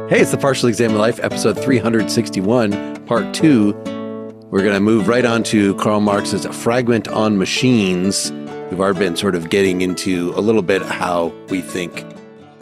Hey, it's the Partial Exam of Life, episode 361, part 2. We're going to move right on to Karl Marx's Fragment on Machines. We've already been sort of getting into a little bit how we think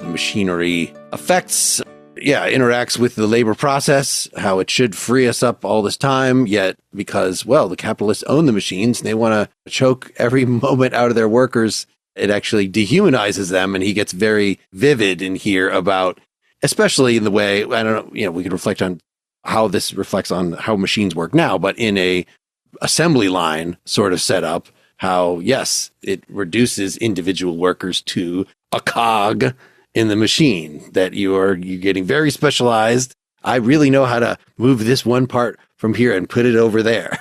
machinery interacts with the labor process, how it should free us up all this time, yet because, well, the capitalists own the machines and they want to choke every moment out of their workers, it actually dehumanizes them. And he gets very vivid in here about, especially in the way, I don't know, we could reflect on how this reflects on how machines work now, but in a assembly line sort of setup, how, yes, it reduces individual workers to a cog in the machine, that you're getting very specialized. I really know how to move this one part from here and put it over there.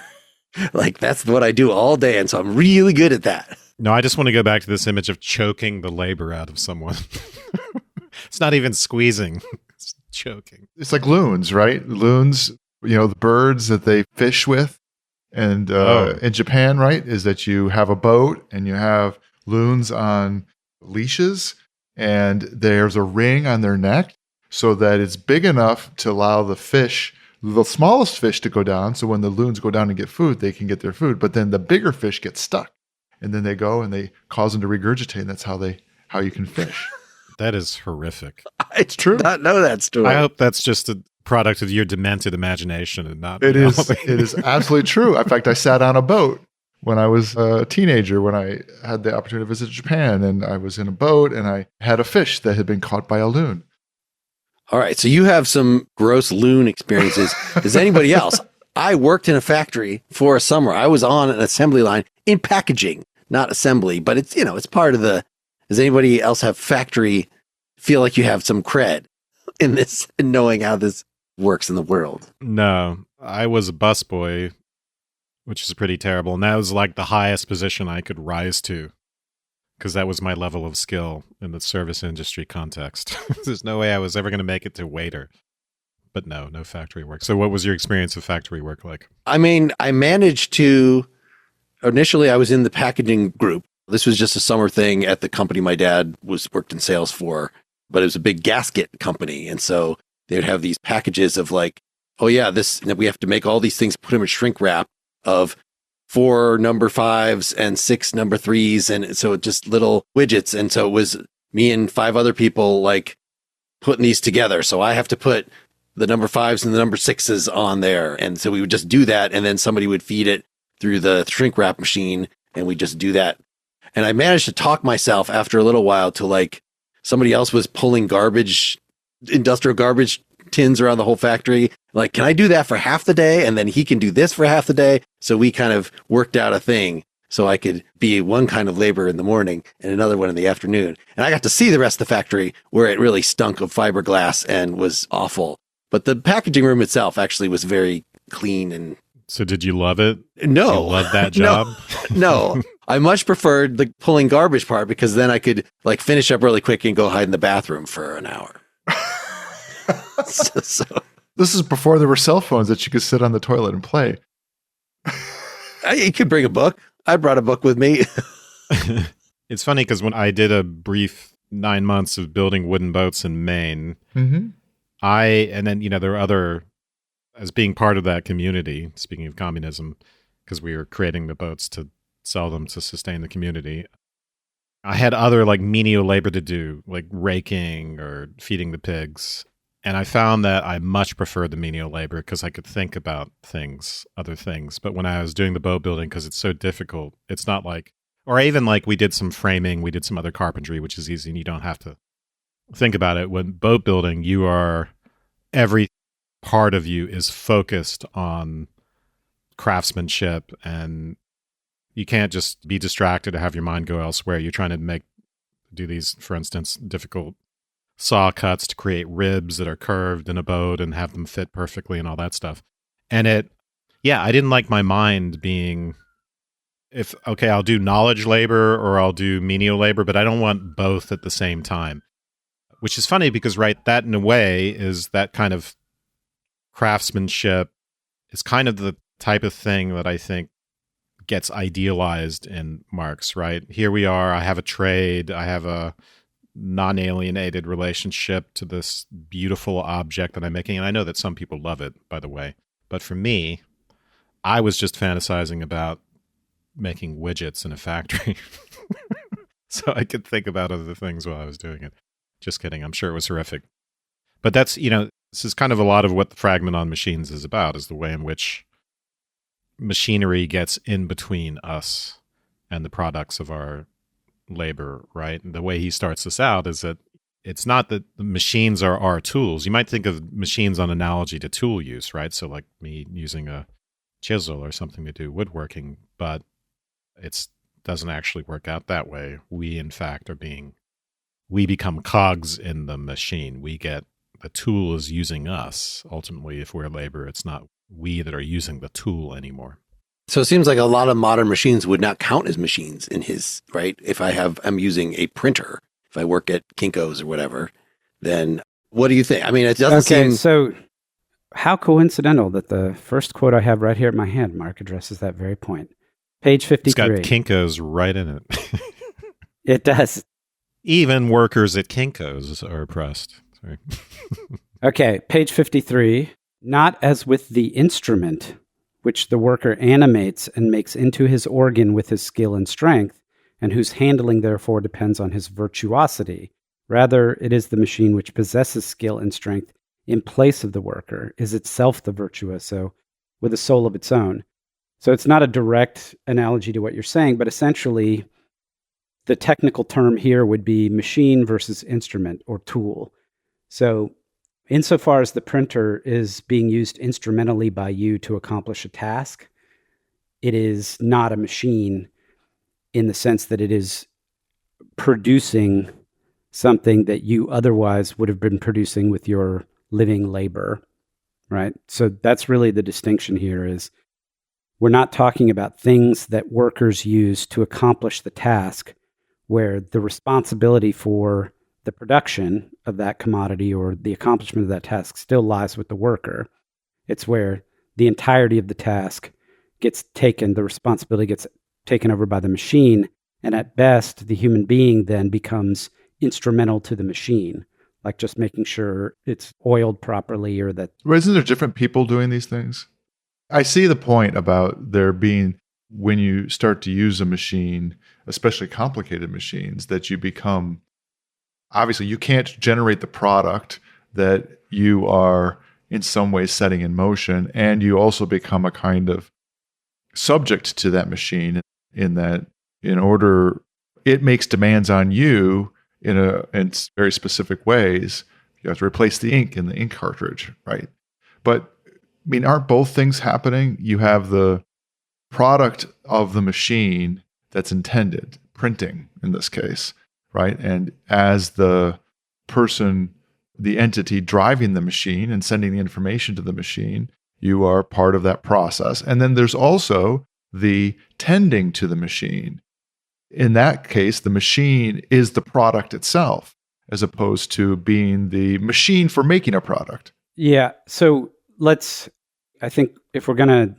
Like, that's what I do all day. And so I'm really good at that. No, I just want to go back to this image of choking the labor out of someone. It's not even squeezing, it's choking. It's like loons, right? Loons, the birds that they fish with. And in Japan, right, is that you have a boat and you have loons on leashes and there's a ring on their neck so that it's big enough to allow the smallest fish to go down. So when the loons go down and get food, they can get their food. But then the bigger fish get stuck and then they go and they cause them to regurgitate. And that's how you can fish. That is horrific. It's true. I did not know that story. I hope that's just a product of your demented imagination and not It is absolutely true. In fact, I sat on a boat when I was a teenager, when I had the opportunity to visit Japan, and I was in a boat and I had a fish that had been caught by a loon. All right. So you have some gross loon experiences. Does anybody else? I worked in a factory for a summer. I was on an assembly line in packaging, not assembly, but it's, it's part of the, does anybody else have feel like you have some cred in this and knowing how this works in the world? No, I was a busboy, which is pretty terrible. And that was like the highest position I could rise to because that was my level of skill in the service industry context. There's no way I was ever going to make it to waiter. But no factory work. So what was your experience of factory work like? I mean, I managed to, initially I was in the packaging group. This was just a summer thing at the company my dad worked in sales for, but it was a big gasket company. And so they would have these packages of like, oh yeah, we have to make all these things, put them in shrink wrap of 4 number 5s and 6 number 3s. And so just little widgets. And so it was me and 5 other people like putting these together. So I have to put the number 5s and the number 6s on there. And so we would just do that. And then somebody would feed it through the shrink wrap machine and we just do that. And I managed to talk myself after a little while to like, somebody else was pulling industrial garbage tins around the whole factory. Like, can I do that for half the day? And then he can do this for half the day. So we kind of worked out a thing so I could be one kind of labor in the morning and another one in the afternoon. And I got to see the rest of the factory where it really stunk of fiberglass and was awful. But the packaging room itself actually was very clean. And so did you love it? No. Did you love that job? No. I much preferred the pulling garbage part because then I could like finish up really quick and go hide in the bathroom for an hour. so. This is before there were cell phones that you could sit on the toilet and play. You could bring a book. I brought a book with me. It's funny because when I did a brief 9 months of building wooden boats in Maine, and then, there were other, as being part of that community, speaking of communism, because we were creating the boats to sell them to sustain the community. I had other like menial labor to do, like raking or feeding the pigs. And I found that I much preferred the menial labor because I could think about other things. But when I was doing the boat building, because it's so difficult, it's not like, or even like we did some framing, we did some other carpentry, which is easy and you don't have to think about it. When boat building, every part of you is focused on craftsmanship and you can't just be distracted or have your mind go elsewhere. You're trying to do these, for instance, difficult saw cuts to create ribs that are curved in a boat and have them fit perfectly and all that stuff. And I didn't like my mind being, I'll do knowledge labor or I'll do menial labor, but I don't want both at the same time. Which is funny because, right, that in a way is that kind of craftsmanship is kind of the type of thing that I think gets idealized in Marx, right? Here we are, I have a trade, I have non-alienated relationship to this beautiful object that I'm making. And I know that some people love it, by the way. But for me, I was just fantasizing about making widgets in a factory. So I could think about other things while I was doing it. Just kidding. I'm sure it was horrific. But that's, this is kind of a lot of what the Fragment on Machines is about, is the way in which machinery gets in between us and the products of our labor, right? And the way he starts this out is that it's not that the machines are our tools. You might think of machines on analogy to tool use, right? So like me using a chisel or something to do woodworking, but it doesn't actually work out that way. We, in fact, we become cogs in the machine. The tool is using us. Ultimately, if we're labor, it's not we that are using the tool anymore. So it seems like a lot of modern machines would not count as machines in his, right? If I'm using a printer, if I work at Kinko's or whatever, then what do you think? I mean, it doesn't seem... So how coincidental that the first quote I have right here at my hand, Mark, addresses that very point. Page 53. It's got Kinko's right in it. It does. Even workers at Kinko's are oppressed. Sorry. Okay, page 53. Not as with the instrument, which the worker animates and makes into his organ with his skill and strength, and whose handling therefore depends on his virtuosity. Rather, it is the machine which possesses skill and strength in place of the worker, is itself the virtuoso, with a soul of its own. So it's not a direct analogy to what you're saying, but essentially the technical term here would be machine versus instrument or tool. So insofar as the printer is being used instrumentally by you to accomplish a task, it is not a machine in the sense that it is producing something that you otherwise would have been producing with your living labor, right? So that's really the distinction here is we're not talking about things that workers use to accomplish the task where the responsibility for the production of that commodity or the accomplishment of that task still lies with the worker. It's where the entirety of the task gets taken, the responsibility gets taken over by the machine, and at best, the human being then becomes instrumental to the machine, like just making sure it's oiled properly or that... Well, isn't there different people doing these things? I see the point about there being, when you start to use a machine, especially complicated machines, that you become... Obviously, you can't generate the product that you are in some way setting in motion, and you also become a kind of subject to that machine in that it makes demands on you in very specific ways. You have to replace the ink in the ink cartridge, right? But, I mean, aren't both things happening? You have the product of the machine that's intended, printing in this case, right? And as the person, the entity driving the machine and sending the information to the machine, you are part of that process. And then there's also the tending to the machine. In that case, the machine is the product itself, as opposed to being the machine for making a product. Yeah. So I think if we're going to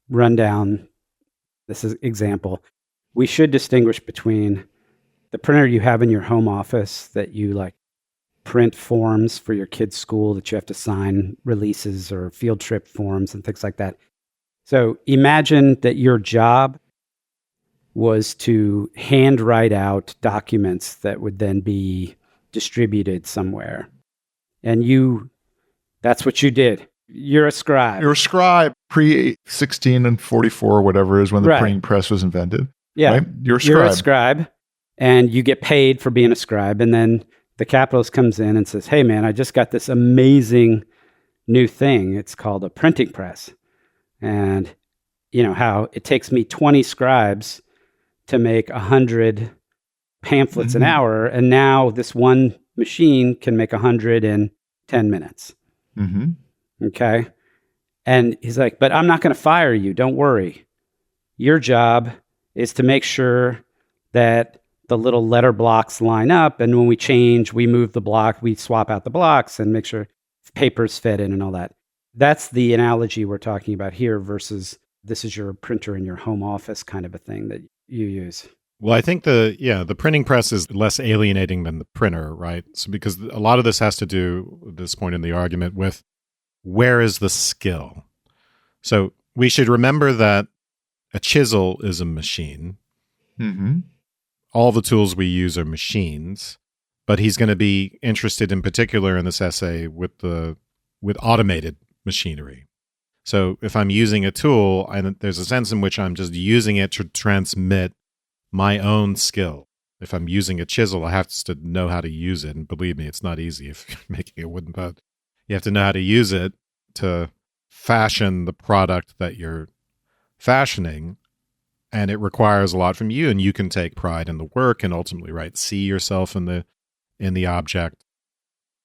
run down this example, we should distinguish between the printer you have in your home office that you like print forms for your kids' school that you have to sign releases or field trip forms and things like that. So imagine that your job was to handwrite out documents that would then be distributed somewhere. And that's what you did. You're a scribe. You're a scribe pre-16 and 44 or whatever is when the printing press was invented. Yeah. Right? You're a scribe. And you get paid for being a scribe. And then the capitalist comes in and says, hey, man, I just got this amazing new thing. It's called a printing press. And you know how it takes me 20 scribes to make 100 pamphlets an hour. And now this one machine can make 100 in 10 minutes. Mm-hmm. Okay. And he's like, but I'm not going to fire you. Don't worry. Your job is to make sure that the little letter blocks line up. And when we change, we move the block, we swap out the blocks and make sure papers fit in and all that. That's the analogy we're talking about here versus this is your printer in your home office kind of a thing that you use. Well, I think the printing press is less alienating than the printer, right? So because a lot of this has to do, at this point in the argument, with where is the skill? So we should remember that a chisel is a machine. Mm-hmm. All the tools we use are machines, but he's going to be interested in particular in this essay with automated machinery. So if I'm using a tool, there's a sense in which I'm just using it to transmit my own skill. If I'm using a chisel, I have to know how to use it. And believe me, it's not easy if you're making a wooden boat. You have to know how to use it to fashion the product that you're fashioning. And it requires a lot from you. And you can take pride in the work and ultimately, right, see yourself in the object.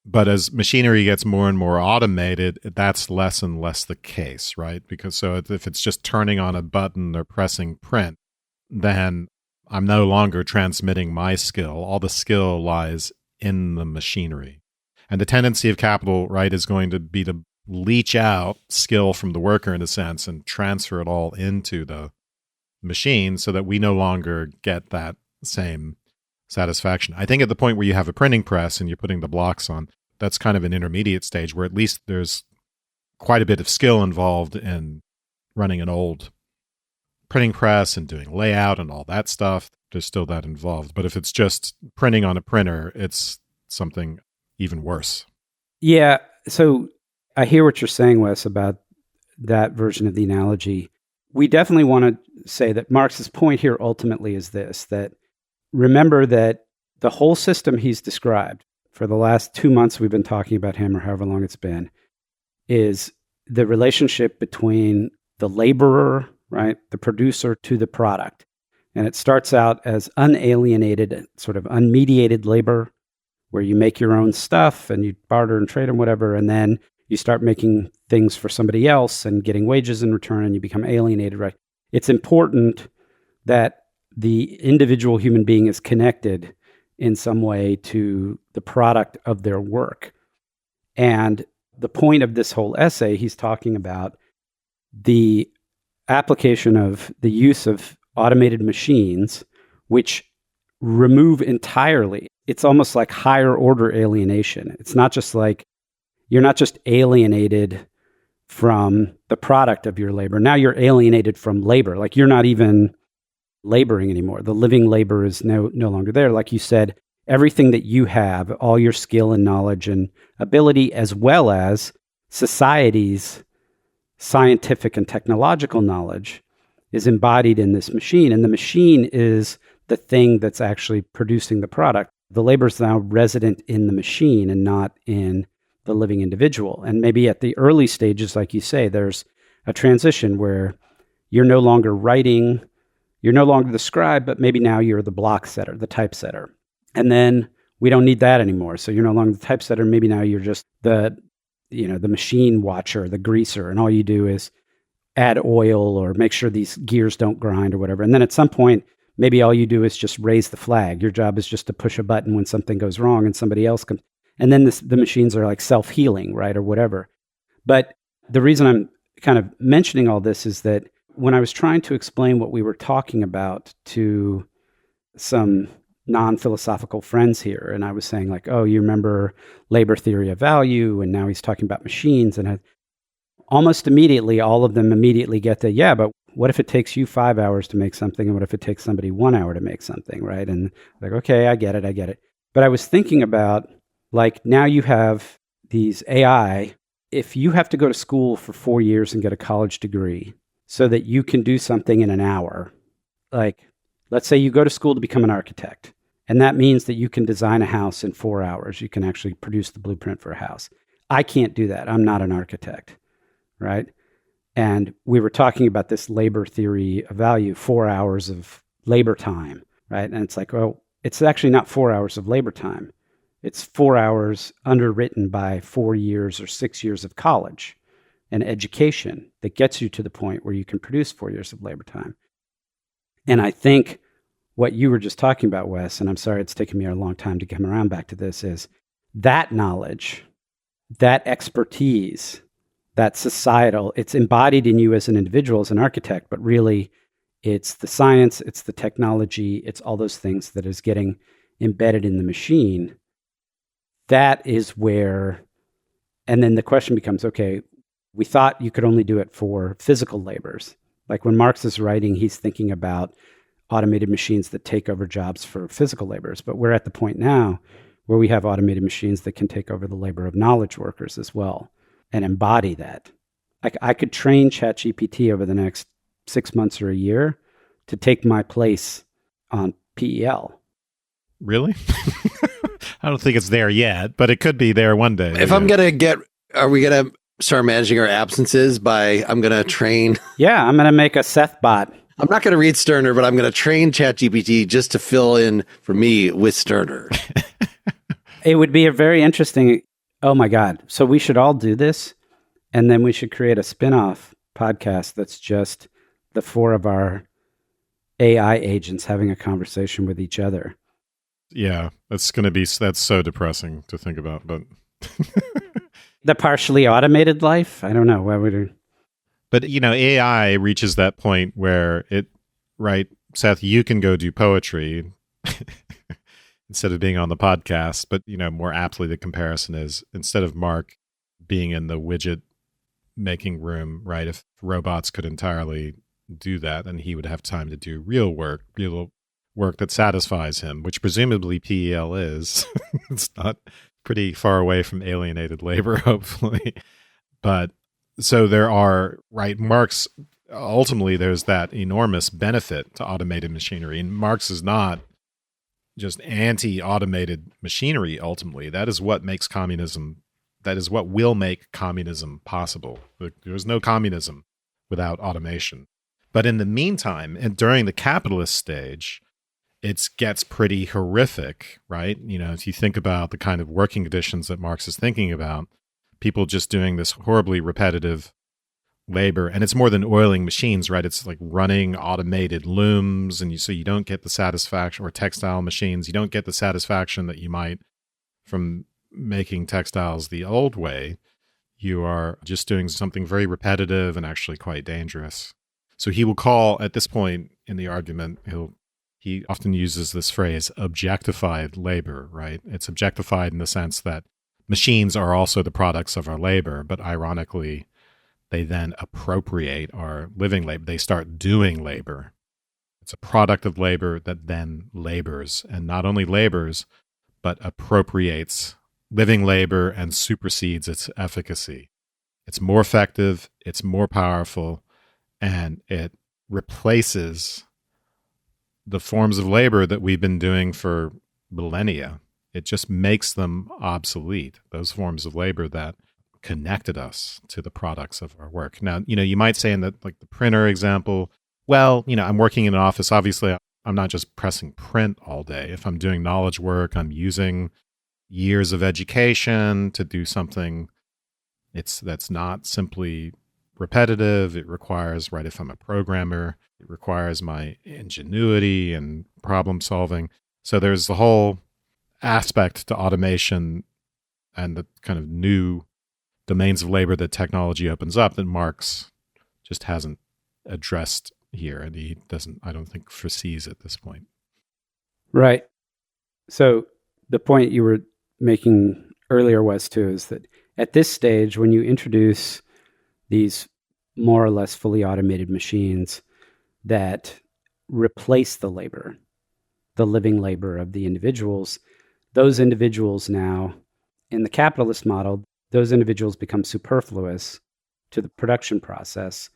But as machinery gets more and more automated, that's less and less the case, right? Because so if it's just turning on a button or pressing print, then I'm no longer transmitting my skill. All the skill lies in the machinery. And the tendency of capital, right, is going to be to leach out skill from the worker in a sense and transfer it all into the machine so that we no longer get that same satisfaction. I think at the point where you have a printing press and you're putting the blocks on, that's kind of an intermediate stage where at least there's quite a bit of skill involved in running an old printing press and doing layout and all that stuff. There's still that involved. But if it's just printing on a printer, it's something even worse. Yeah. So I hear what you're saying, Wes, about that version of the analogy. We definitely want to say that Marx's point here ultimately is this, that remember that the whole system he's described for the last 2 months we've been talking about him, or however long it's been, is the relationship between the laborer, right, the producer to the product. And it starts out as unalienated, sort of unmediated labor, where you make your own stuff and you barter and trade and whatever, and then you start making things for somebody else and getting wages in return, and you become alienated, right? It's important that the individual human being is connected in some way to the product of their work. And the point of this whole essay, he's talking about the application of the use of automated machines, which remove entirely. It's almost like higher order alienation. It's not just like, you're not just alienated from the product of your labor. Now you're alienated from labor. Like you're not even laboring anymore. The living labor is no longer there. Like you said, everything that you have, all your skill and knowledge and ability, as well as society's scientific and technological knowledge, is embodied in this machine. And the machine is the thing that's actually producing the product. The labor is now resident in the machine and not in the living individual. And maybe at the early stages, like you say, there's a transition where you're no longer writing, you're no longer the scribe, but maybe now you're the block setter, the typesetter. And then we don't need that anymore. So you're no longer the typesetter. Maybe now you're just the machine watcher, the greaser, and all you do is add oil or make sure these gears don't grind or whatever. And then at some point, maybe all you do is just raise the flag. Your job is just to push a button when something goes wrong and somebody else comes. And then the machines are like self-healing, right, or whatever. But the reason I'm kind of mentioning all this is that when I was trying to explain what we were talking about to some non-philosophical friends here, and I was saying like, oh, you remember labor theory of value, and now he's talking about machines, and almost immediately, all of them immediately get the, yeah, but what if it takes you 5 hours to make something, and what if it takes somebody 1 hour to make something, right? And like, okay, I get it. But I was thinking about, like, now you have these AI. If you have to go to school for 4 years and get a college degree so that you can do something in an hour, like, let's say you go to school to become an architect, and that means that you can design a house in 4 hours. You can actually produce the blueprint for a house. I can't do that. I'm not an architect, right? And we were talking about this labor theory of value, 4 hours of labor time, right? And it's like, well, it's actually not 4 hours of labor time. It's 4 hours underwritten by 4 years or 6 years of college and education that gets you to the point where you can produce 4 years of labor time. And I think what you were just talking about, Wes, and I'm sorry it's taken me a long time to come around back to this, is that knowledge, that expertise, that societal, it's embodied in you as an individual, as an architect, but really it's the science, it's the technology, it's all those things that is getting embedded in the machine. That is where, and then the question becomes, okay, we thought you could only do it for physical labors. Like when Marx is writing, he's thinking about automated machines that take over jobs for physical labors. But we're at the point now where we have automated machines that can take over the labor of knowledge workers as well and embody that. I could train ChatGPT over the next 6 months or a year to take my place on PEL. Really? I don't think it's there yet, but it could be there one day. If I'm going to are we going to start managing our absences I'm going to train? Yeah, I'm going to make a Seth bot. I'm not going to read Stirner, but I'm going to train ChatGPT just to fill in for me with Stirner. It would be a very interesting, oh my God. So we should all do this, and then we should create a spin-off podcast that's just the four of our AI agents having a conversation with each other. Yeah, that's so depressing to think about, but the partially automated life? I don't know. What would it... But, AI reaches that point where right, Seth, you can go do poetry instead of being on the podcast. But, more aptly, the comparison is instead of Mark being in the widget making room, right, if robots could entirely do that, then he would have time to do real work that satisfies him, which presumably PEL is. It's not pretty far away from alienated labor, hopefully. But so there are, right, Marx, ultimately there's that enormous benefit to automated machinery. And Marx is not just anti-automated machinery, ultimately. That is what makes communism, that is what will make communism possible. There's no communism without automation. But in the meantime, and during the capitalist stage, it gets pretty horrific, right? If you think about the kind of working conditions that Marx is thinking about, people just doing this horribly repetitive labor, and it's more than oiling machines, right? It's like running automated looms, and so you don't get the satisfaction, or textile machines, you don't get the satisfaction that you might from making textiles the old way. You are just doing something very repetitive and actually quite dangerous. So he will call, at this point in the argument, he often uses this phrase, objectified labor, right? It's objectified in the sense that machines are also the products of our labor, but ironically, they then appropriate our living labor. They start doing labor. It's a product of labor that then labors, and not only labors, but appropriates living labor and supersedes its efficacy. It's more effective, it's more powerful, and it replaces the forms of labor that we've been doing for millennia. It just makes them obsolete, those forms of labor that connected us to the products of our work. Now, you might say in the printer example, well, I'm working in an office. Obviously, I'm not just pressing print all day. If I'm doing knowledge work, I'm using years of education to do something that's not simply repetitive. It requires, right, if I'm a programmer, it requires my ingenuity and problem solving. So there's the whole aspect to automation and the kind of new domains of labor that technology opens up that Marx just hasn't addressed here, and he doesn't, I don't think, foresees at this point. Right. So the point you were making earlier was too, is that at this stage, when you introduce these more or less fully automated machines that replace the labor, the living labor of the individuals, those individuals now, in the capitalist model, those individuals become superfluous to the production process.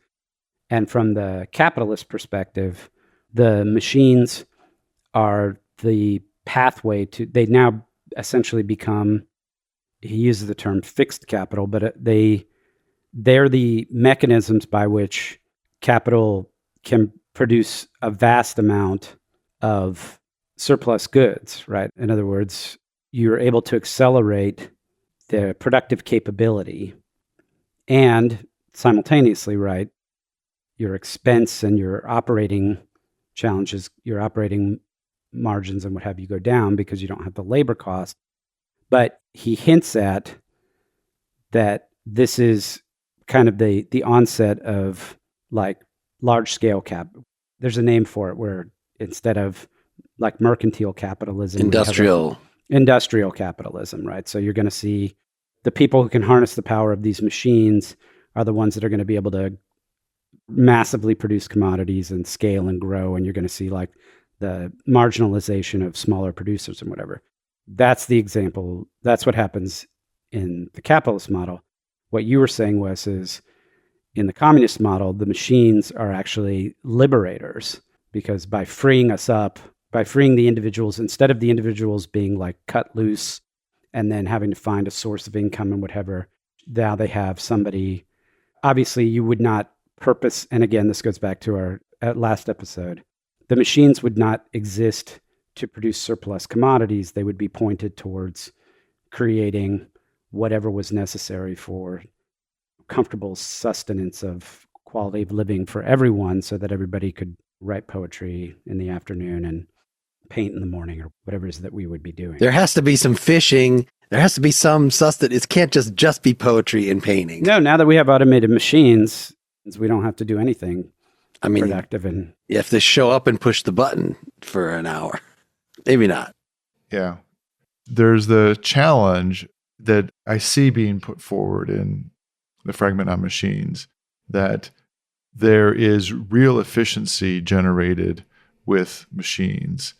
And from the capitalist perspective, the machines are the pathway to, they now essentially become, he uses the term fixed capital, but they're the mechanisms by which capital can produce a vast amount of surplus goods, right? In other words, you're able to accelerate the productive capability and simultaneously, right, your expense and your operating challenges, your operating margins and what have you go down because you don't have the labor cost. But he hints at that this is kind of the onset of like large scale there's a name for it where instead of like mercantile capitalism, industrial capitalism, right? So you're going to see the people who can harness the power of these machines are the ones that are going to be able to massively produce commodities and scale and grow. And you're going to see like the marginalization of smaller producers and whatever. That's the example. That's what happens in the capitalist model. What you were saying, Wes, is in the communist model, the machines are actually liberators, because by freeing us up, by freeing the individuals, instead of the individuals being like cut loose and then having to find a source of income and whatever, now they have somebody. Obviously, you would not purpose, and again, this goes back to our last episode, the machines would not exist to produce surplus commodities. They would be pointed towards creating whatever was necessary for comfortable sustenance of quality of living for everyone, so that everybody could write poetry in the afternoon and paint in the morning, or whatever it is that we would be doing. There has to be some fishing. There has to be some sustenance. It can't just be poetry and painting. No, now that we have automated machines, we don't have to do anything productive. And you have to show up and push the button for an hour. Maybe not. Yeah. There's the challenge that I see being put forward in the Fragment on Machines, that there is real efficiency generated with machines.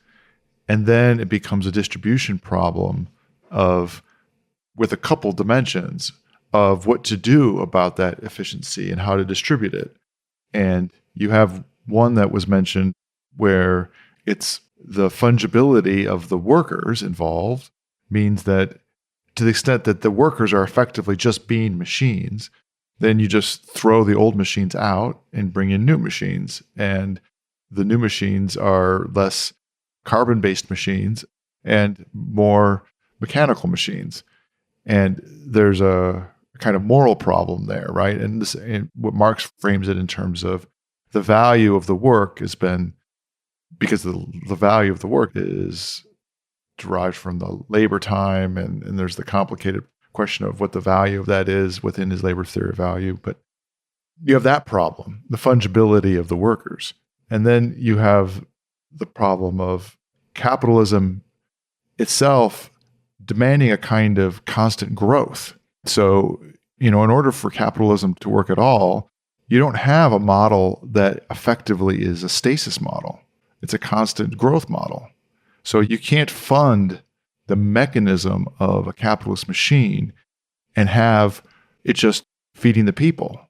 And then it becomes a distribution problem with a couple dimensions of what to do about that efficiency and how to distribute it. And you have one that was mentioned where it's the fungibility of the workers involved means that to the extent that the workers are effectively just being machines, then you just throw the old machines out and bring in new machines. And the new machines are less carbon-based machines and more mechanical machines. And there's a kind of moral problem there, right? And what Marx frames it in terms of the value of the work has been, because the value of the work is derived from the labor time, and there's the complicated question of what the value of that is within his labor theory of value. But you have that problem, the fungibility of the workers. And then you have the problem of capitalism itself demanding a kind of constant growth. So, in order for capitalism to work at all, you don't have a model that effectively is a stasis model. It's a constant growth model. So you can't fund the mechanism of a capitalist machine and have it just feeding the people.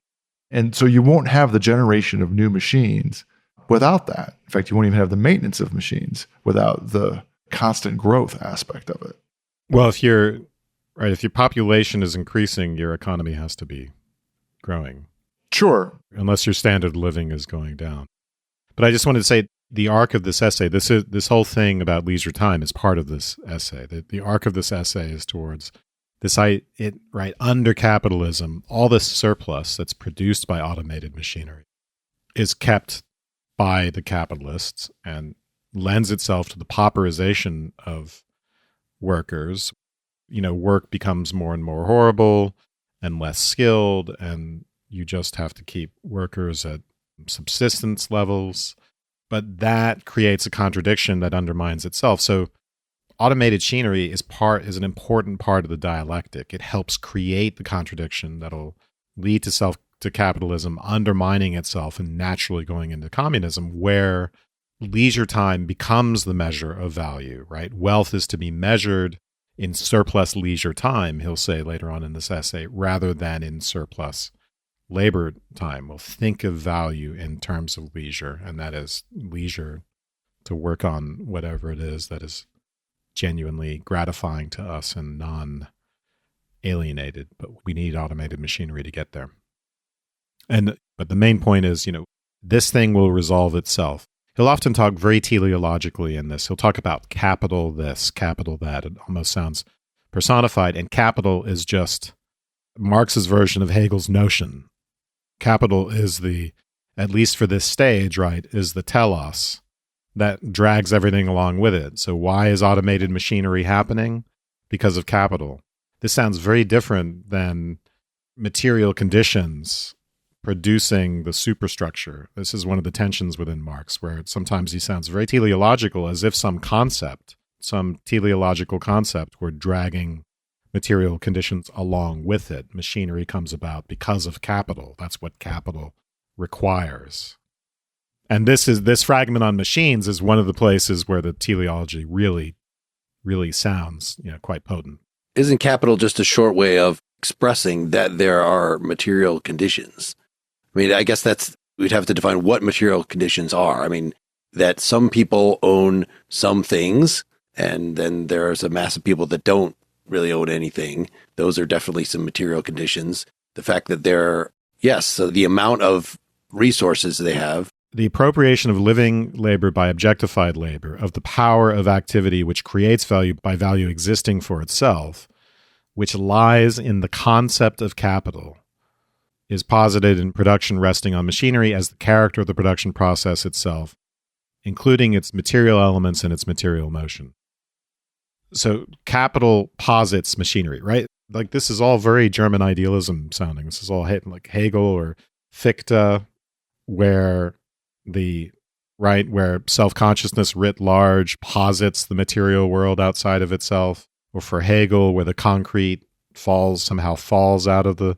And so you won't have the generation of new machines without that. In fact, you won't even have the maintenance of machines without the constant growth aspect of it. Well, if your population is increasing, your economy has to be growing. Sure. Unless your standard of living is going down. But I just wanted to say the arc of this essay, this whole thing about leisure time is part of this essay. The arc of this essay is towards this, under capitalism, all this surplus that's produced by automated machinery is kept by the capitalists and lends itself to the pauperization of workers. Work becomes more and more horrible and less skilled, and you just have to keep workers at subsistence levels. But that creates a contradiction that undermines itself. So automated machinery is an important part of the dialectic. It helps create the contradiction that'll lead to capitalism undermining itself and naturally going into communism, where leisure time becomes the measure of value, right? Wealth is to be measured in surplus leisure time, he'll say later on in this essay, rather than in surplus labor time. We'll think of value in terms of leisure, and that is leisure to work on whatever it is that is genuinely gratifying to us and non-alienated. But we need automated machinery to get there. But the main point is, this thing will resolve itself. He'll often talk very teleologically in this. He'll talk about capital this, capital that. It almost sounds personified. And capital is just Marx's version of Hegel's notion. Capital is at least for this stage, right, is the telos that drags everything along with it. So why is automated machinery happening? Because of capital. This sounds very different than material conditions producing the superstructure. This is one of the tensions within Marx, where sometimes he sounds very teleological, as if some teleological concept were dragging material conditions along with it. Machinery comes about because of capital. That's what capital requires. And this fragment on machines is one of the places where the teleology really, really sounds, quite potent. Isn't capital just a short way of expressing that there are material conditions? I mean, I guess we'd have to define what material conditions are. I mean, that some people own some things, and then there's a mass of people that don't really own anything. Those are definitely some material conditions. The fact that so the amount of resources they have. The appropriation of living labor by objectified labor, of the power of activity which creates value by value existing for itself, which lies in the concept of capital, is posited in production resting on machinery as the character of the production process itself, including its material elements and its material motion. So capital posits machinery, right? Like, this is all very German idealism sounding. This is all like Hegel or Fichte, where where self-consciousness writ large posits the material world outside of itself, or for Hegel, where the concrete somehow falls out of the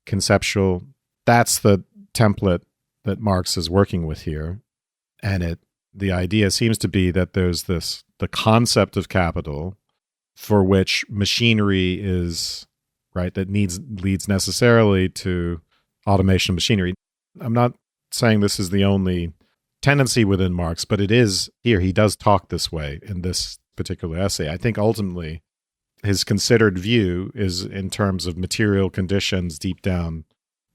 conceptual. That's the template that Marx is working with here. And the idea seems to be that there's the concept of capital for which machinery is, right, that leads necessarily to automation of machinery. I'm not saying this is the only tendency within Marx, but it is here. He does talk this way in this particular essay. I think ultimately his considered view is in terms of material conditions deep down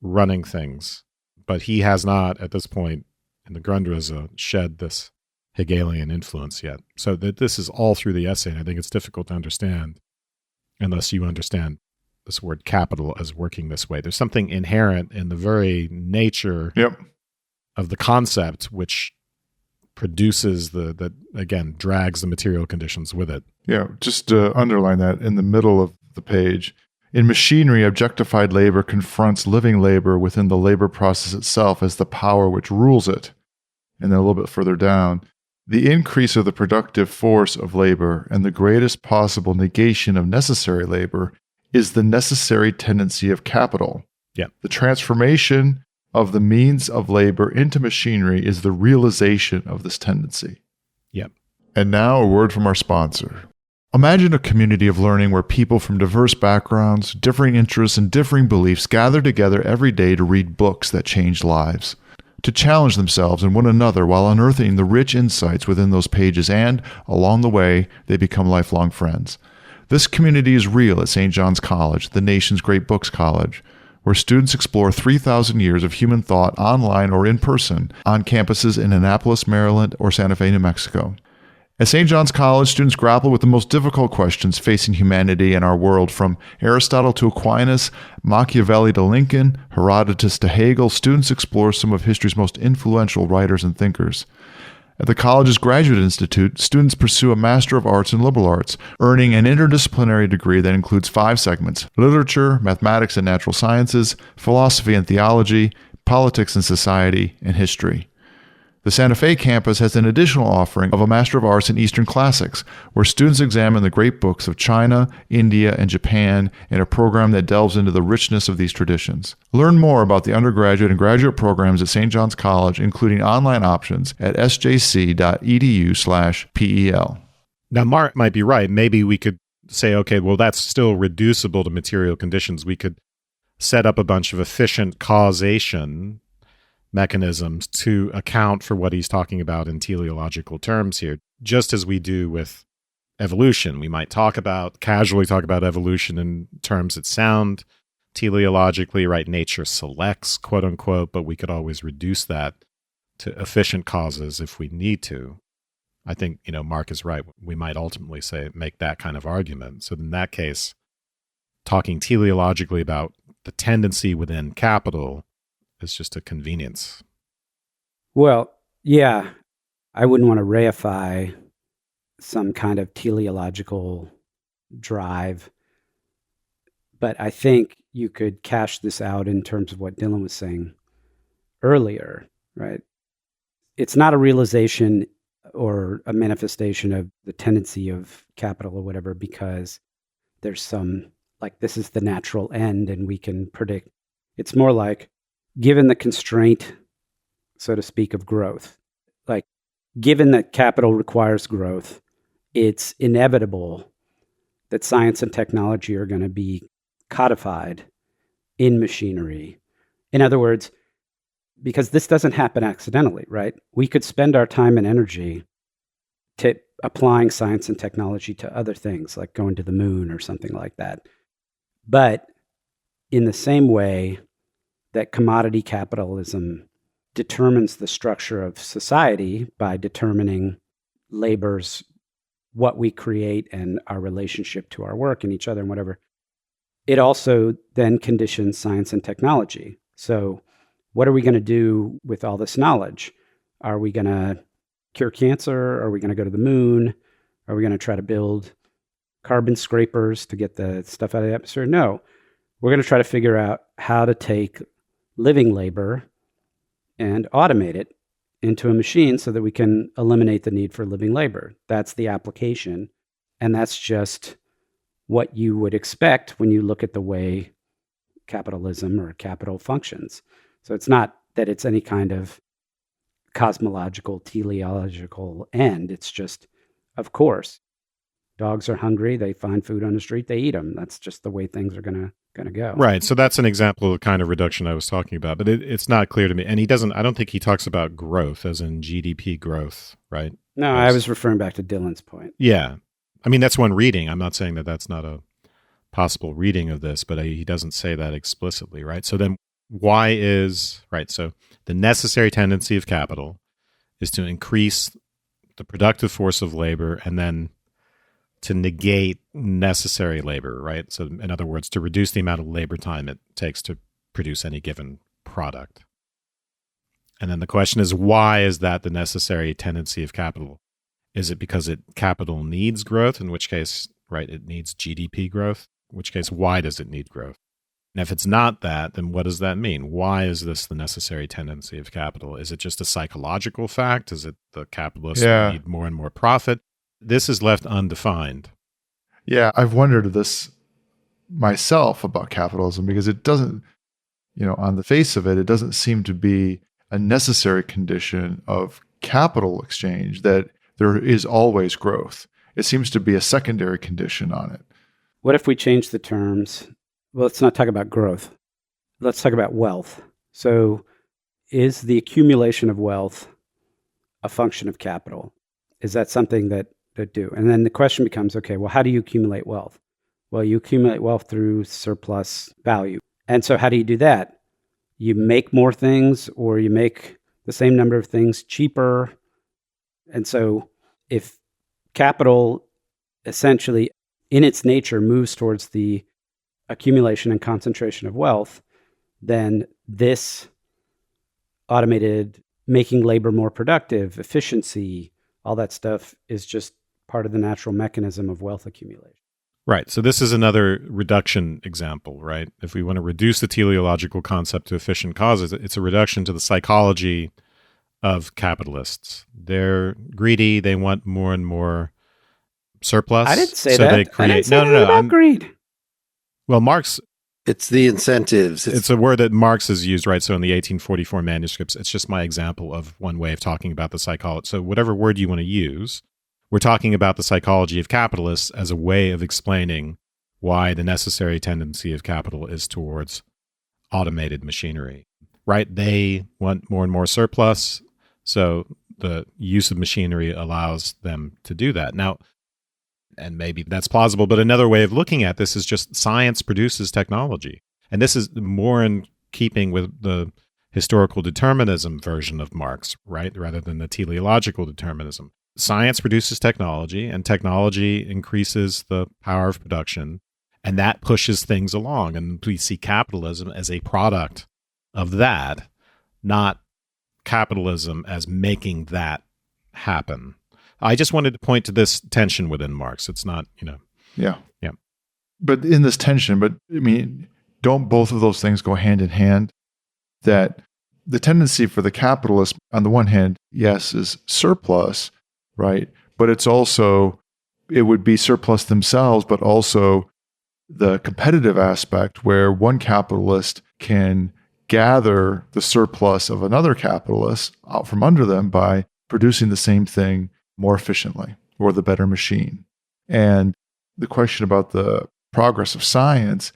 running things. But he has not, at this point in the Grundrisse, shed this Hegelian influence yet. So that this is all through the essay, and I think it's difficult to understand unless you understand this word capital as working this way. There's something inherent in the very nature of the concept which produces that again, drags the material conditions with it. Yeah, just to underline that in the middle of the page. In machinery, objectified labor confronts living labor within the labor process itself as the power which rules it. And then a little bit further down, the increase of the productive force of labor and the greatest possible negation of necessary labor is the necessary tendency of capital. Yeah. The transformation of the means of labor into machinery is the realization of this tendency. Yep. And now a word from our sponsor. Imagine a community of learning where people from diverse backgrounds, differing interests, and differing beliefs gather together every day to read books that change lives, to challenge themselves and one another while unearthing the rich insights within those pages, and, along the way, they become lifelong friends. This community is real at St. John's College, the nation's great books college, where students explore 3,000 years of human thought online or in person on campuses in Annapolis, Maryland, or Santa Fe, New Mexico. At St. John's College, students grapple with the most difficult questions facing humanity and our world, from Aristotle to Aquinas, Machiavelli to Lincoln, Herodotus to Hegel. Students explore some of history's most influential writers and thinkers. At the college's Graduate Institute, students pursue a Master of Arts in Liberal Arts, earning an interdisciplinary degree that includes 5 segments: literature, mathematics and natural sciences, philosophy and theology, politics and society, and history. The Santa Fe campus has an additional offering of a Master of Arts in Eastern Classics, where students examine the great books of China, India, and Japan in a program that delves into the richness of these traditions. Learn more about the undergraduate and graduate programs at St. John's College, including online options, at sjc.edu/PEL. Now, Mark might be right. Maybe we could say, okay, well, that's still reducible to material conditions. We could set up a bunch of efficient causation mechanisms to account for what he's talking about in teleological terms here, just as we do with evolution. We might casually talk about evolution in terms that sound teleologically, right? Nature selects, quote unquote, but we could always reduce that to efficient causes if we need to. I think, Mark is right. We might ultimately make that kind of argument. So in that case, talking teleologically about the tendency within capital is just a convenience. Well, yeah, I wouldn't want to reify some kind of teleological drive, but I think you could cash this out in terms of what Dylan was saying. earlier, right? It's not a realization or a manifestation of the tendency of capital or whatever because there's some, like, this is the natural end and we can predict. It's more like, given the constraint, so to speak, of growth, like, given that capital requires growth, it's inevitable that science and technology are going to be codified in machinery. In other words, because this doesn't happen accidentally, right? We could spend our time and energy to applying science and technology to other things, like going to the moon or something like that. But in the same way that commodity capitalism determines the structure of society by determining labor's what we create and our relationship to our work and each other and whatever, it also then conditions science and technology. So what are we going to do with all this knowledge? Are we going to cure cancer? Are we going to go to the moon? Are we going to try to build carbon scrapers to get the stuff out of the atmosphere? No. We're going to try to figure out how to take living labor and automate it into a machine so that we can eliminate the need for living labor. That's the application. And that's just what you would expect when you look at the way capitalism or capital functions. So it's not that it's any kind of cosmological, teleological end. It's just, of course, dogs are hungry. They find food on the street. They eat them. That's just the way things are going to go. Right. So that's an example of the kind of reduction I was talking about. But it's not clear to me. And I don't think he talks about growth as in GDP growth, right? No, I was referring back to Dylan's point. Yeah. I mean, that's one reading. I'm not saying that that's not a possible reading of this, but he doesn't say that explicitly, right? So then why is, right, so the necessary tendency of capital is to increase the productive force of labor and then to negate necessary labor, right? So in other words, to reduce the amount of labor time it takes to produce any given product. And then the question is, why is that the necessary tendency of capital? Is it because capital needs growth, in which case, right, it needs GDP growth, in which case, why does it need growth? And if it's not that, then what does that mean? Why is this the necessary tendency of capital? Is it just a psychological fact? Is it the capitalists need more and more profit? This is left undefined. Yeah, I've wondered this myself about capitalism because it doesn't, on the face of it, it doesn't seem to be a necessary condition of capital exchange that there is always growth. It seems to be a secondary condition on it. What if we change the terms? Well, let's not talk about growth. Let's talk about wealth. So is the accumulation of wealth a function of capital? Is that something that do? And then the question becomes, okay, well, how do you accumulate wealth? Well, you accumulate wealth through surplus value. And so how do you do that? You make more things or you make the same number of things cheaper. And so if capital essentially in its nature moves towards the accumulation and concentration of wealth, then this automated making labor more productive, efficiency, all that stuff is just part of the natural mechanism of wealth accumulation. Right. So this is another reduction example, right? If we want to reduce the teleological concept to efficient causes, it's a reduction to the psychology of capitalists. They're greedy. They want more and more surplus. I didn't say so that. They create, I didn't say that about greed. Well, Marx... It's the incentives. It's a word that Marx has used, right? So in the 1844 manuscripts, it's just my example of one way of talking about the psychology. So whatever word you want to use, we're talking about the psychology of capitalists as a way of explaining why the necessary tendency of capital is towards automated machinery, right? They want more and more surplus, so the use of machinery allows them to do that. Now, and maybe that's plausible, but another way of looking at this is just science produces technology. And this is more in keeping with the historical determinism version of Marx, right? Rather than the teleological determinism. Science produces technology, and technology increases the power of production, and that pushes things along. And we see capitalism as a product of that, not capitalism as making that happen. I just wanted to point to this tension within Marx. It's not, Yeah. Yeah. But in this tension, don't both of those things go hand in hand? That the tendency for the capitalist, on the one hand, yes, is surplus, right? But it's also, it would be surplus themselves, but also the competitive aspect where one capitalist can gather the surplus of another capitalist out from under them by producing the same thing more efficiently or the better machine. And the question about the progress of science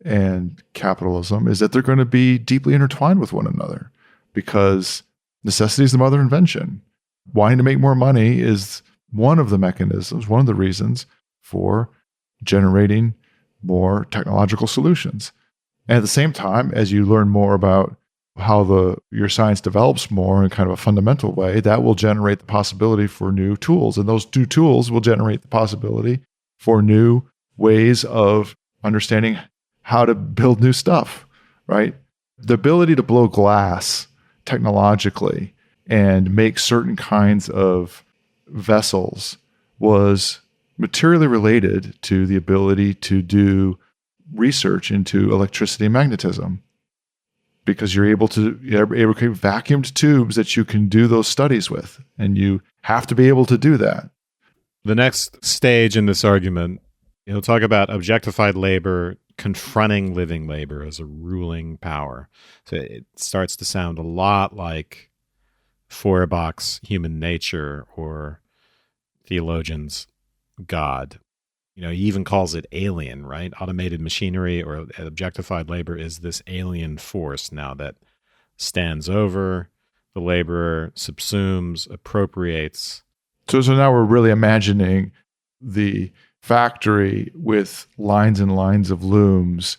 and capitalism is that they're going to be deeply intertwined with one another because necessity is the mother of invention. Wanting to make more money is one of the mechanisms, one of the reasons for generating more technological solutions. And at the same time, as you learn more about how your science develops more in kind of a fundamental way, that will generate the possibility for new tools. And those new tools will generate the possibility for new ways of understanding how to build new stuff, right? The ability to blow glass technologically and make certain kinds of vessels was materially related to the ability to do research into electricity and magnetism, because you're able to create vacuumed tubes that you can do those studies with, and you have to be able to do that. The next stage in this argument, he'll talk about objectified labor confronting living labor as a ruling power. So it starts to sound a lot like Feuerbach's Human Nature or theologians' God. He even calls it alien, right? Automated machinery or objectified labor is this alien force now that stands over the laborer, subsumes, appropriates. So now we're really imagining the factory with lines and lines of looms,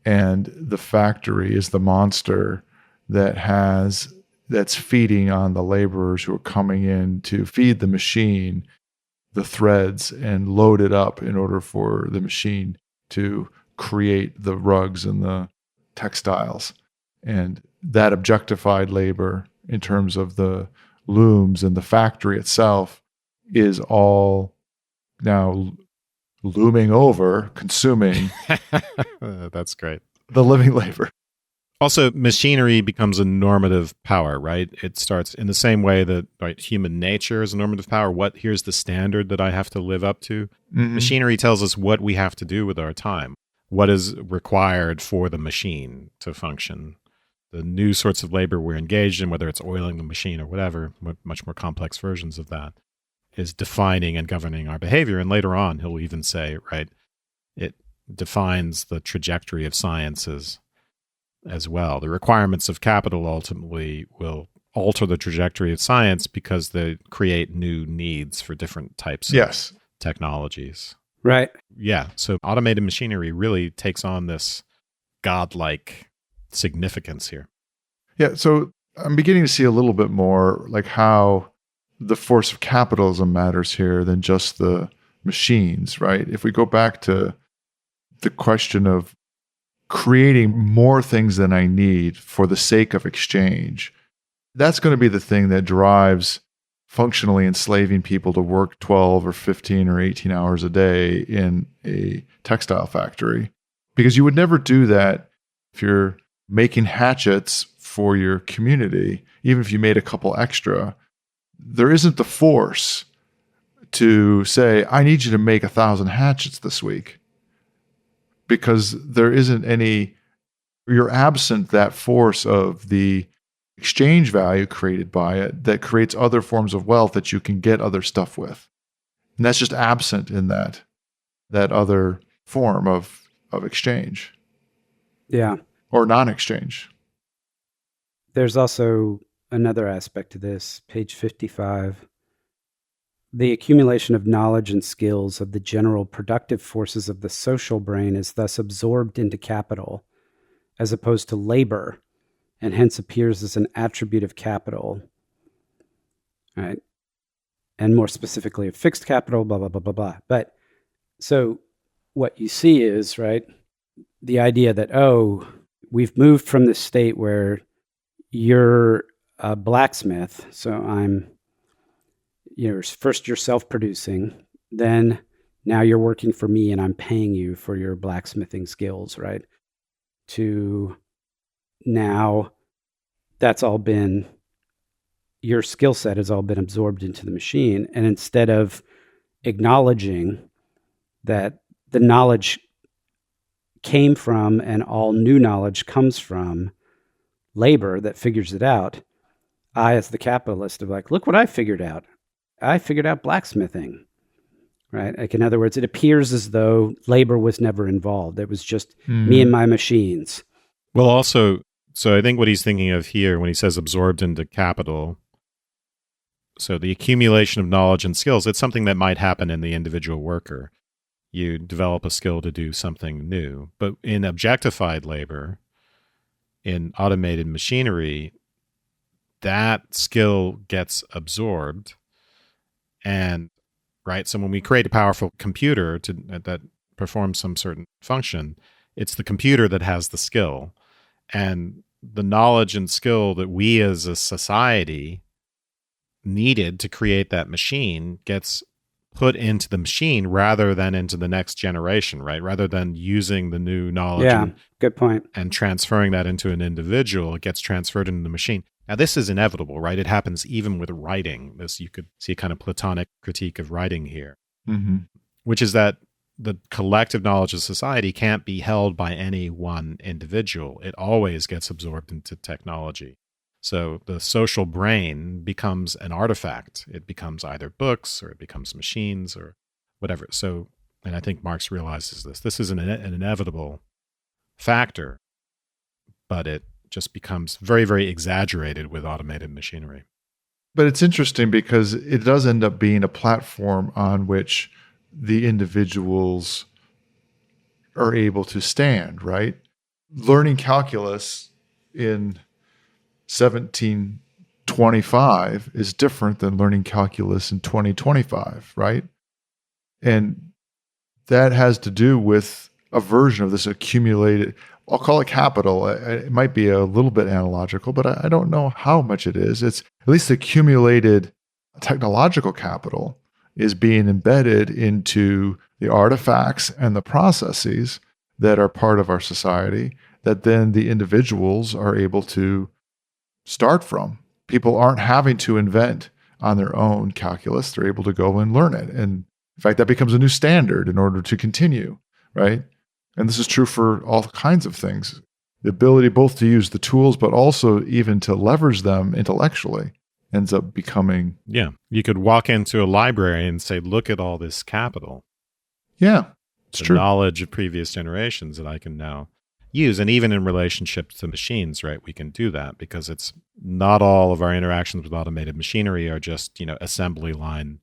and the factory is the monster that's feeding on the laborers who are coming in to feed the machine the threads and load it up in order for the machine to create the rugs and the textiles. And that objectified labor in terms of the looms and the factory itself is all now looming over, consuming That's great. the living labor. Also, machinery becomes a normative power, right? It starts in the same way that human nature is a normative power. Here's the standard that I have to live up to. Mm-hmm. Machinery tells us what we have to do with our time, what is required for the machine to function. The new sorts of labor we're engaged in, whether it's oiling the machine or whatever, much more complex versions of that, is defining and governing our behavior. And later on, he'll even say, right, it defines the trajectory of sciences as well. The requirements of capital ultimately will alter the trajectory of science because they create new needs for different types of technologies. Right. Yeah. So automated machinery really takes on this godlike significance here. Yeah. So I'm beginning to see a little bit more like how the force of capitalism matters here than just the machines, right? If we go back to the question of creating more things than I need for the sake of exchange, that's going to be the thing that drives functionally enslaving people to work 12 or 15 or 18 hours a day in a textile factory. Because you would never do that if you're making hatchets for your community, even if you made a couple extra. There isn't the force to say, I need you to make 1,000 hatchets this week. Because there isn't you're absent that force of the exchange value created by it that creates other forms of wealth that you can get other stuff with. And that's just absent in that other form of exchange. Yeah. Or non-exchange. There's also another aspect to this, page 55. The accumulation of knowledge and skills of the general productive forces of the social brain is thus absorbed into capital, as opposed to labor, and hence appears as an attribute of capital. Right? And more specifically, of fixed capital, blah, blah, blah, blah, blah. But so what you see is, right, the idea that, we've moved from this state where you're a blacksmith, so first you're self-producing, then now you're working for me and I'm paying you for your blacksmithing skills, right? To now that's all been, your skill set has all been absorbed into the machine. And instead of acknowledging that the knowledge came from and all new knowledge comes from labor that figures it out, I, as the capitalist, am like, look what I figured out. I figured out blacksmithing, right? Like, in other words, it appears as though labor was never involved. It was just me and my machines. Well, also, so I think what he's thinking of here when he says absorbed into capital, so the accumulation of knowledge and skills, it's something that might happen in the individual worker. You develop a skill to do something new. But in objectified labor, in automated machinery, that skill gets absorbed. And, right, so when we create a powerful computer that performs some certain function, it's the computer that has the skill. And the knowledge and skill that we as a society needed to create that machine gets put into the machine rather than into the next generation, right? Rather than using the new knowledge good point. And transferring that into an individual, it gets transferred into the machine. Now, this is inevitable, right? It happens even with writing. This, you could see a kind of Platonic critique of writing here, which is that the collective knowledge of society can't be held by any one individual. It always gets absorbed into technology. So the social brain becomes an artifact. It becomes either books or it becomes machines or whatever. So, and I think Marx realizes this. This is an inevitable factor, but it just becomes very, very exaggerated with automated machinery. But it's interesting because it does end up being a platform on which the individuals are able to stand, right? Learning calculus in 1725 is different than learning calculus in 2025, right? And that has to do with a version of this accumulated, I'll call it capital. It might be a little bit analogical, but I don't know how much it is. It's at least accumulated technological capital is being embedded into the artifacts and the processes that are part of our society that then the individuals are able to start from. People aren't having to invent on their own calculus. They're able to go and learn it. And in fact, that becomes a new standard in order to continue, right? And this is true for all kinds of things. The ability both to use the tools, but also even to leverage them intellectually ends up becoming... Yeah. You could walk into a library and say, look at all this capital. Yeah, it's the true. Knowledge of previous generations that I can now use. And even in relationship to machines, right, we can do that because it's not all of our interactions with automated machinery are just, assembly line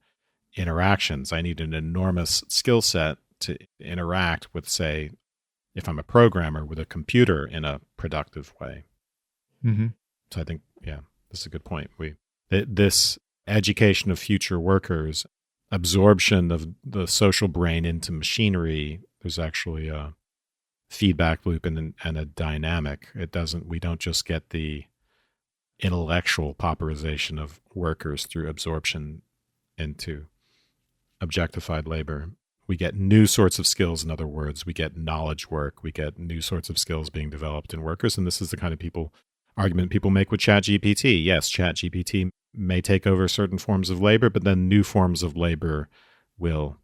interactions. I need an enormous skill set to interact with, say, if I'm a programmer, with a computer in a productive way. Mm-hmm. So I think, this is a good point. This education of future workers, absorption of the social brain into machinery, there's actually a feedback loop and a dynamic. We don't just get the intellectual pauperization of workers through absorption into objectified labor. We get new sorts of skills, in other words. We get knowledge work. We get new sorts of skills being developed in workers. And this is the kind of argument people make with ChatGPT. Yes, ChatGPT may take over certain forms of labor, but then new forms of labor will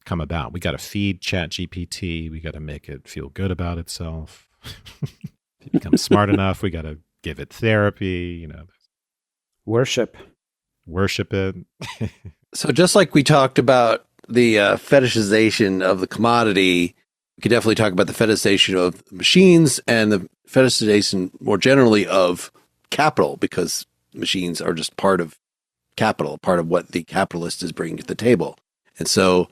come about. We got to feed ChatGPT. We got to make it feel good about itself. It becomes smart enough. We got to give it therapy. Worship it. So just like we talked about the fetishization of the commodity, we could definitely talk about the fetishization of machines and the fetishization more generally of capital, because machines are just part of capital, part of what the capitalist is bringing to the table. And so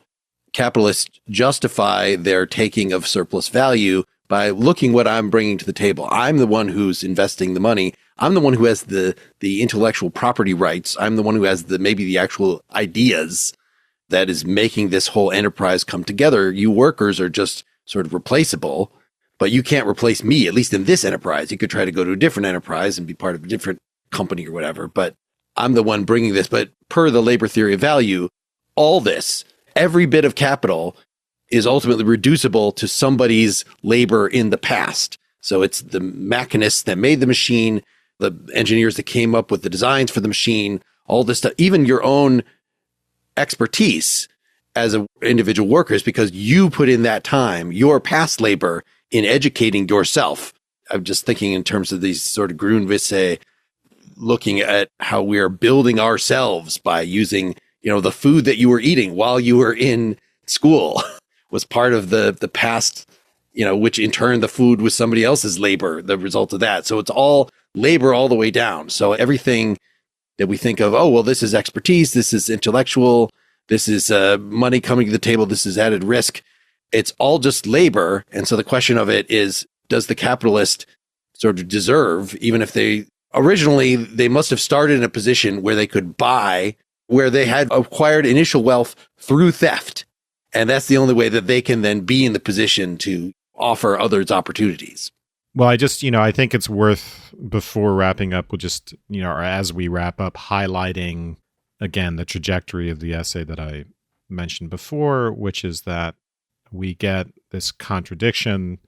capitalists justify their taking of surplus value by looking what I'm bringing to the table. I'm the one who's investing the money. I'm the one who has the intellectual property rights. I'm the one who has maybe the actual ideas that is making this whole enterprise come together. You workers are just sort of replaceable, but you can't replace me, at least in this enterprise. You could try to go to a different enterprise and be part of a different company or whatever, but I'm the one bringing this. But per the labor theory of value, all this, every bit of capital is ultimately reducible to somebody's labor in the past. So it's the machinists that made the machine, the engineers that came up with the designs for the machine, all this stuff, even your own expertise as an individual worker is because you put in that time, your past labor in educating yourself. I'm just thinking in terms of these sort of Grundrisse, looking at how we are building ourselves by using, the food that you were eating while you were in school was part of the past, which in turn the food was somebody else's labor, the result of that. So it's all labor all the way down. So everything that we think of, oh, well, this is expertise, this is intellectual, this is money coming to the table, this is added risk. It's all just labor. And so the question of it is, does the capitalist sort of deserve, even if they must have started in a position where they could buy, where they had acquired initial wealth through theft. And that's the only way that they can then be in the position to offer others opportunities. Well, I think it's worth, before wrapping up, we'll just, or as we wrap up, highlighting again the trajectory of the essay that I mentioned before, which is that we get this contradiction,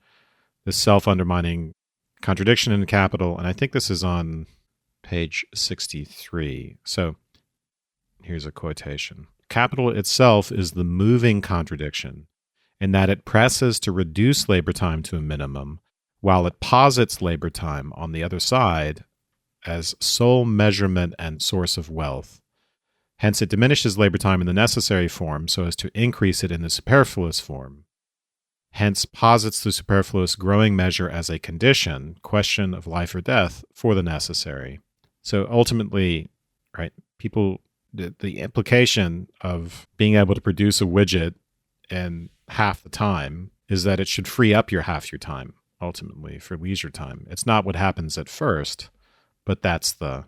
this self-undermining contradiction in capital. And I think this is on page 63. So here's a quotation. Capital itself is the moving contradiction in that it presses to reduce labor time to a minimum, while it posits labor time on the other side as sole measurement and source of wealth. Hence, it diminishes labor time in the necessary form so as to increase it in the superfluous form. Hence, posits the superfluous growing measure as a condition, question of life or death, for the necessary. So ultimately, right, the implication of being able to produce a widget in half the time is that it should free up half your time, ultimately, for leisure time. It's not what happens at first, but that's the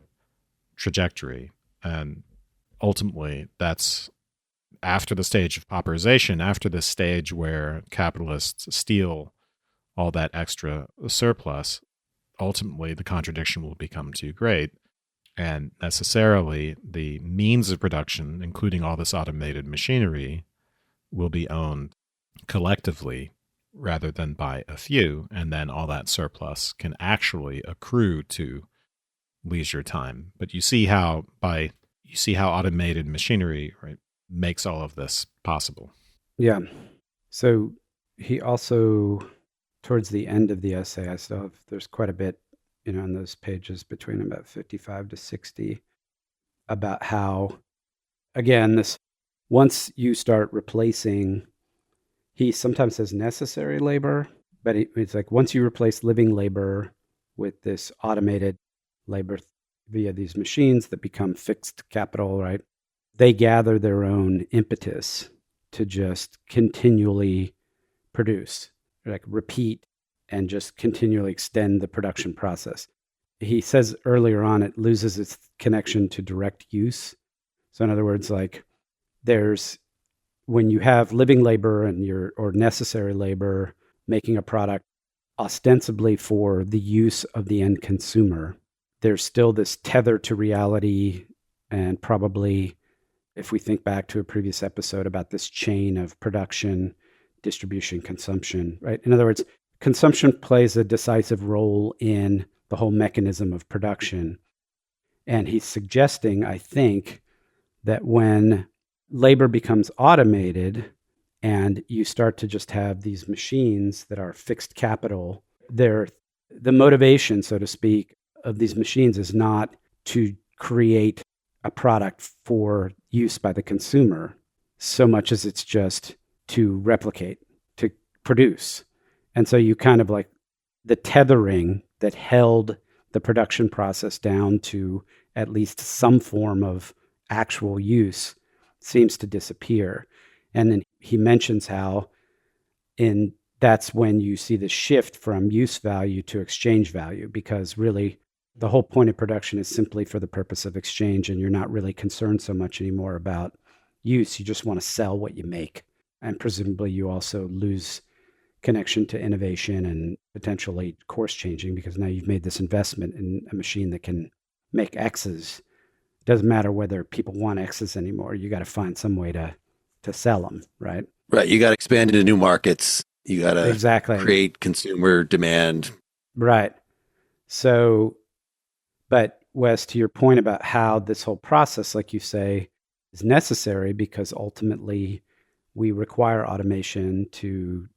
trajectory. And ultimately, that's after the stage of pauperization, after the stage where capitalists steal all that extra surplus, ultimately the contradiction will become too great. And necessarily the means of production, including all this automated machinery, will be owned collectively rather than by a few. And then all that surplus can actually accrue to leisure time. But you see how automated machinery, right, makes all of this possible. Yeah. So he also, towards the end of the essay, there's quite a bit, in those pages between about 55 to 60, about how, again, once you start replacing, he sometimes says necessary labor, but it's like once you replace living labor with this automated labor via these machines that become fixed capital, right? They gather their own impetus to just continually produce, like repeat and just continually extend the production process. He says earlier on, it loses its connection to direct use. So in other words, like when you have living labor or necessary labor making a product ostensibly for the use of the end consumer, there's still this tether to reality. And probably, if we think back to a previous episode about this chain of production, distribution, consumption, right? In other words, consumption plays a decisive role in the whole mechanism of production. And he's suggesting, I think, that when labor becomes automated and you start to just have these machines that are fixed capital, the motivation, so to speak, of these machines is not to create a product for use by the consumer so much as it's just to replicate, to produce. And so you kind of like the tethering that held the production process down to at least some form of actual use seems to disappear. And then he mentions how that's when you see the shift from use value to exchange value, because really the whole point of production is simply for the purpose of exchange, and you're not really concerned so much anymore about use. You just want to sell what you make. And presumably you also lose connection to innovation and potentially course changing, because now you've made this investment in a machine that can make X's. It doesn't matter whether people want X's anymore. You got to find some way to sell them, right? Right. You got to expand into new markets. You got to create consumer demand. Right. So But Wes, to your point about how this whole process, like you say, is necessary because ultimately we require automation to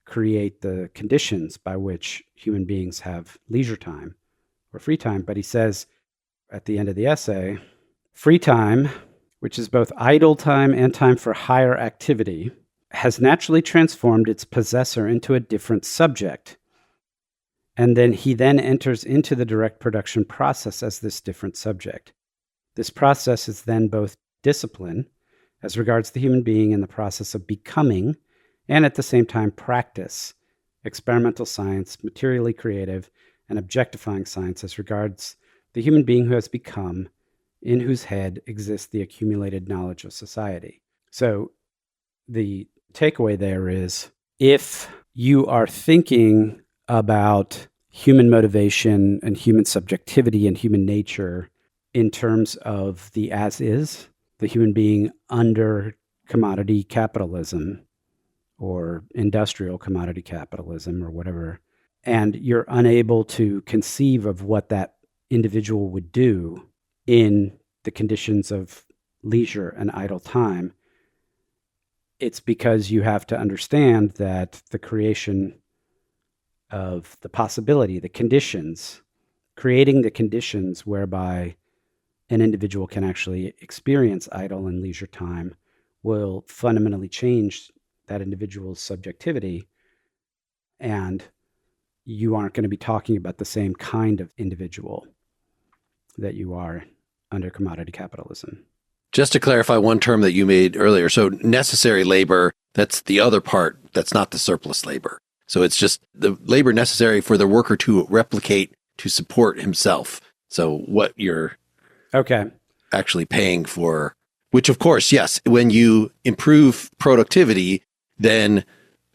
create the conditions by which human beings have leisure time or free time. But he says at the end of the essay, free time, which is both idle time and time for higher activity, has naturally transformed its possessor into a different subject. And then he enters into the direct production process as this different subject. This process is then both discipline, as regards the human being in the process of becoming, and at the same time practice, experimental science, materially creative, and objectifying science as regards the human being who has become, in whose head exists the accumulated knowledge of society. So the takeaway there is, if you are thinking about human motivation and human subjectivity and human nature in terms of the as is, the human being under commodity capitalism or industrial commodity capitalism or whatever, and you're unable to conceive of what that individual would do in the conditions of leisure and idle time, it's because you have to understand that the creation of the possibility, the conditions, creating the conditions whereby an individual can actually experience idle and leisure time will fundamentally change that individual's subjectivity. And you aren't going to be talking about the same kind of individual that you are under commodity capitalism. Just to clarify one term that you made earlier. So necessary labor, that's the other part. That's not the surplus labor. So it's just the labor necessary for the worker to replicate, to support himself. So what you're actually paying for, which of course, yes, when you improve productivity, then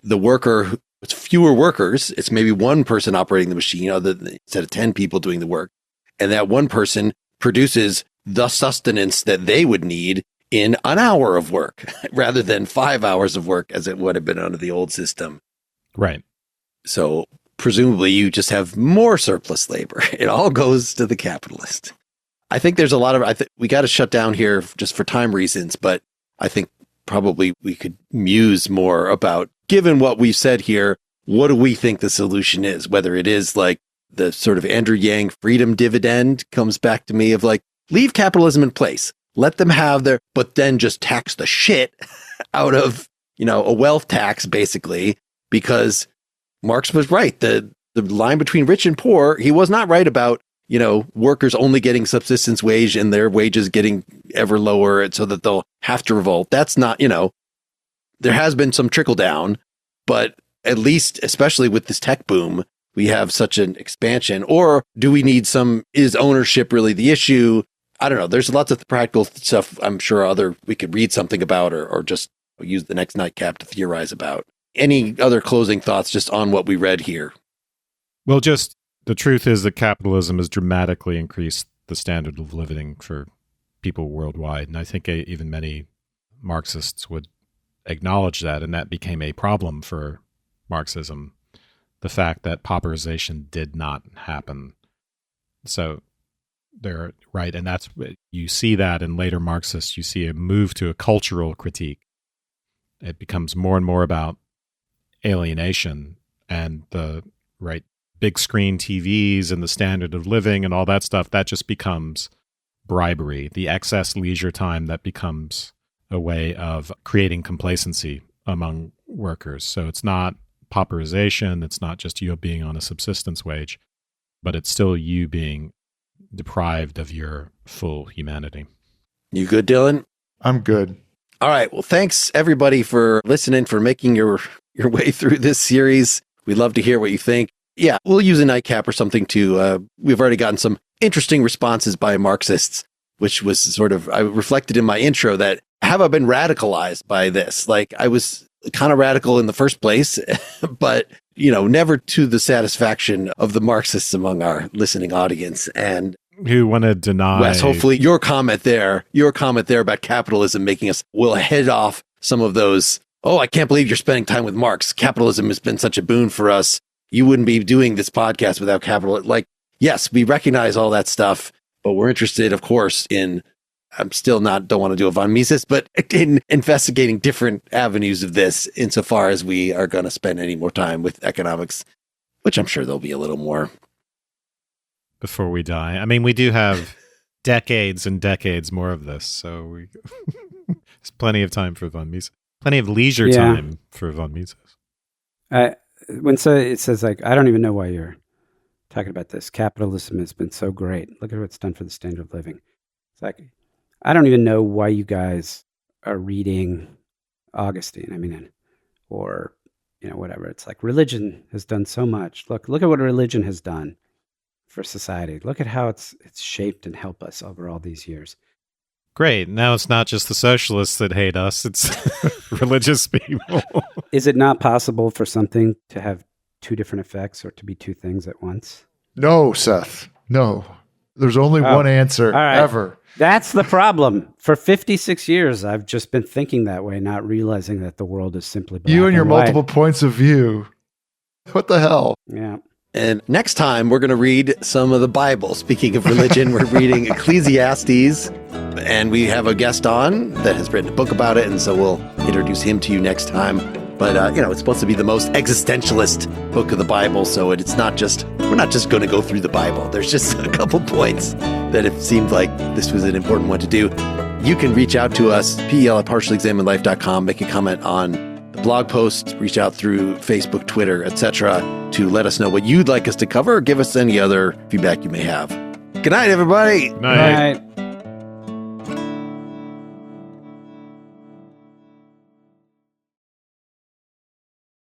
the worker, it's fewer workers, it's maybe one person operating the machine instead of 10 people doing the work. And that one person produces the sustenance that they would need in an hour of work rather than 5 hours of work as it would have been under the old system. Right. So presumably you just have more surplus labor. It all goes to the capitalist. I think there's a lot of, we got to shut down here just for time reasons, but I think probably we could muse more about, given what we've said here, what do we think the solution is? Whether it is like the sort of Andrew Yang freedom dividend comes back to me of like, leave capitalism in place, let them have their, but then just tax the shit out of, a wealth tax basically, because Marx was right. The line between rich and poor, he was not right about, workers only getting subsistence wage and their wages getting ever lower so that they'll have to revolt. That's not, there has been some trickle down, but at least, especially with this tech boom, we have such an expansion. Or do we need is ownership really the issue? I don't know. There's lots of practical stuff I'm sure we could read something about or just use the next nightcap to theorize about. Any other closing thoughts just on what we read here? Well, just the truth is that capitalism has dramatically increased the standard of living for people worldwide. And I think even many Marxists would acknowledge that. And that became a problem for Marxism, the fact that pauperization did not happen. So they're right. And you see that in later Marxists, you see a move to a cultural critique. It becomes more and more about alienation and the big screen TVs and the standard of living and all that stuff. That just becomes bribery, the excess leisure time that becomes a way of creating complacency among workers. So it's not pauperization. It's not just you being on a subsistence wage, but it's still you being deprived of your full humanity. You good, Dylan? I'm good. All right. Well, thanks everybody for listening, for making your way through this series. We'd love to hear what you think. Yeah, we'll use a nightcap or something to, we've already gotten some interesting responses by Marxists, which was sort of, I reflected in my intro that, have I been radicalized by this? Like I was kind of radical in the first place, but, never to the satisfaction of the Marxists among our listening audience. And who want to deny. Wes, hopefully your comment there about capitalism making us, will head off some of those, oh, I can't believe you're spending time with Marx. Capitalism has been such a boon for us. You wouldn't be doing this podcast without capital. Like, yes, we recognize all that stuff, but we're interested, of course, in, I'm still don't want to do a von Mises, but in investigating different avenues of this insofar as we are going to spend any more time with economics, which I'm sure there'll be a little more. Before we die. I mean, we do have decades and decades more of this, so there's plenty of time for von Mises. Plenty of leisure time for von Mises. It says, like, I don't even know why you're talking about this. Capitalism has been so great. Look at what it's done for the standard of living. It's like, I don't even know why you guys are reading Augustine. I mean, or, whatever. It's like religion has done so much. Look at what religion has done for society. Look at how it's shaped and helped us over all these years. Great. Now it's not just the socialists that hate us. It's religious people. Is it not possible for something to have two different effects or to be two things at once? No, Seth. No. There's only one answer ever. That's the problem. For 56 years, I've just been thinking that way, not realizing that the world is simply black you and your white. multiple points of view. What the hell? Yeah. And next time, we're going to read some of the Bible. Speaking of religion, we're reading Ecclesiastes, and we have a guest on that has written a book about it, and so we'll introduce him to you next time. But, it's supposed to be the most existentialist book of the Bible, so we're not just going to go through the Bible. There's just a couple points that it seemed like this was an important one to do. You can reach out to us, pel@partiallyexaminedlife.com, make a comment on the blog post, reach out through Facebook, Twitter, etc., to let us know what you'd like us to cover or give us any other feedback you may have. Good night, everybody. Night.